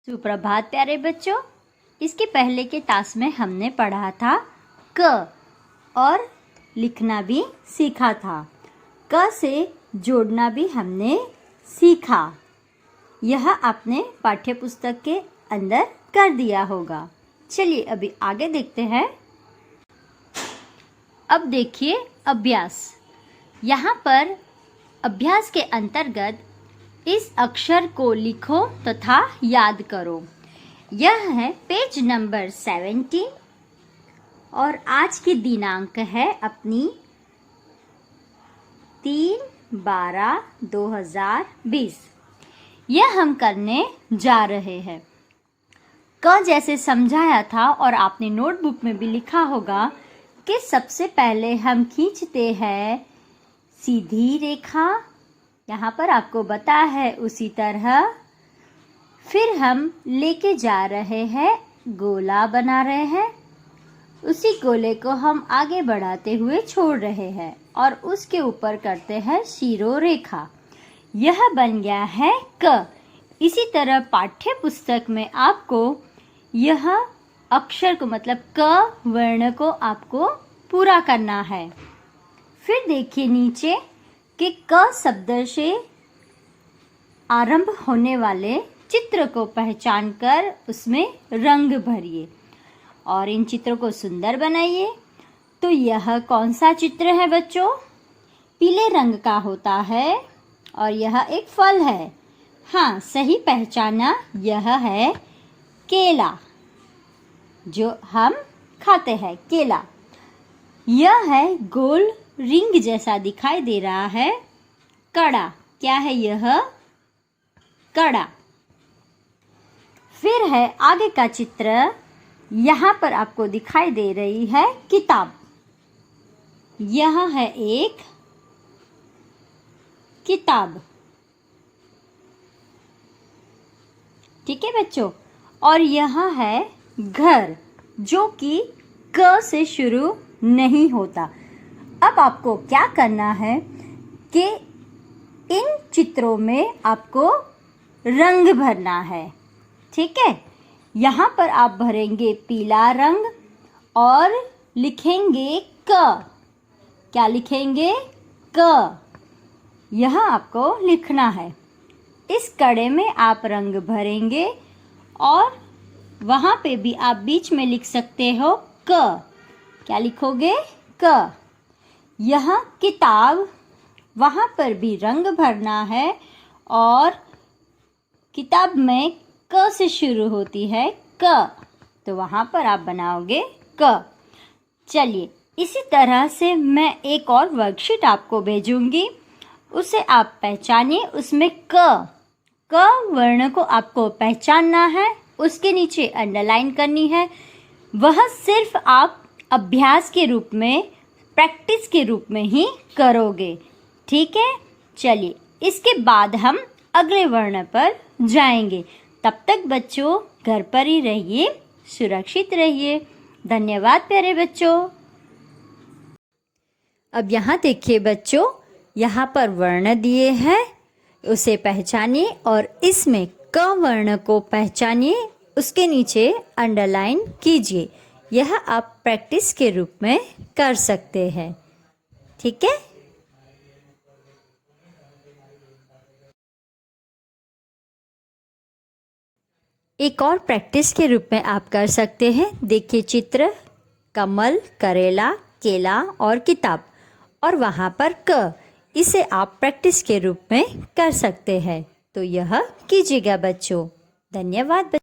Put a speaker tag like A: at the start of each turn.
A: सुप्रभात प्यारे बच्चों। इसके पहले के टास्क में हमने पढ़ा था क और लिखना भी सीखा था। क से जोड़ना भी हमने सीखा। यह आपने पाठ्य पुस्तक के अंदर कर दिया होगा। चलिए अभी आगे देखते हैं। अब देखिए अभ्यास। यहाँ पर अभ्यास के अंतर्गत इस अक्षर को लिखो तथा याद करो। यह है पेज नंबर 70 और आज की दिनांक है अपनी 3/12/2020। यह हम करने जा रहे हैं। क जैसे समझाया था और आपने नोटबुक में भी लिखा होगा कि सबसे पहले हम खींचते हैं सीधी रेखा। यहाँ पर आपको बता है उसी तरह फिर हम लेके जा रहे हैं, गोला बना रहे हैं। उसी गोले को हम आगे बढ़ाते हुए छोड़ रहे हैं और उसके ऊपर करते हैं शीरो रेखा। यह बन गया है क। इसी तरह पाठ्य पुस्तक में आपको यह अक्षर को मतलब क वर्ण को आपको पूरा करना है। फिर देखिए नीचे कि क शब्द से आरंभ होने वाले चित्र को पहचान कर उसमें रंग भरिए और इन चित्रों को सुंदर बनाइए। तो यह कौन सा चित्र है बच्चों? पीले रंग का होता है और यह एक फल है। हाँ, सही पहचाना, यह है केला जो हम खाते हैं, केला। यह है गोल रिंग जैसा दिखाई दे रहा है, कड़ा। क्या है यह? कड़ा। फिर है आगे का चित्र। यहाँ पर आपको दिखाई दे रही है किताब। यह है एक किताब। ठीक है बच्चों। और यह है घर जो कि क से शुरू नहीं होता। अब आपको क्या करना है कि इन चित्रों में आपको रंग भरना है। ठीक है। यहाँ पर आप भरेंगे पीला रंग और लिखेंगे क। क्या लिखेंगे? क। यह आपको लिखना है। इस कड़े में आप रंग भरेंगे और वहाँ पे भी आप बीच में लिख सकते हो क। क्या लिखोगे? क। यह किताब, वहाँ पर भी रंग भरना है और किताब में क से शुरू होती है क, तो वहाँ पर आप बनाओगे क। चलिए इसी तरह से मैं एक और वर्कशीट आपको भेजूंगी, उसे आप पहचानिए। उसमें क वर्ण को आपको पहचानना है, उसके नीचे अंडरलाइन करनी है। वह सिर्फ आप अभ्यास के रूप में, प्रैक्टिस के रूप में ही करोगे। ठीक है। चलिए इसके बाद हम अगले वर्ण पर जाएंगे। तब तक बच्चों घर पर ही रहिए, सुरक्षित रहिए। धन्यवाद प्यारे बच्चों। अब यहाँ देखिए बच्चों, यहाँ पर वर्ण दिए हैं, उसे पहचानिए और इसमें क वर्ण को पहचानिए, उसके नीचे अंडरलाइन कीजिए। यह आप प्रैक्टिस के रूप में कर सकते हैं। ठीक है। एक और प्रैक्टिस के रूप में आप कर सकते हैं। देखिए चित्र, कमल, करेला, केला और किताब और वहाँ पर क। इसे आप प्रैक्टिस के रूप में कर सकते हैं। तो यह कीजिएगा बच्चों। धन्यवाद।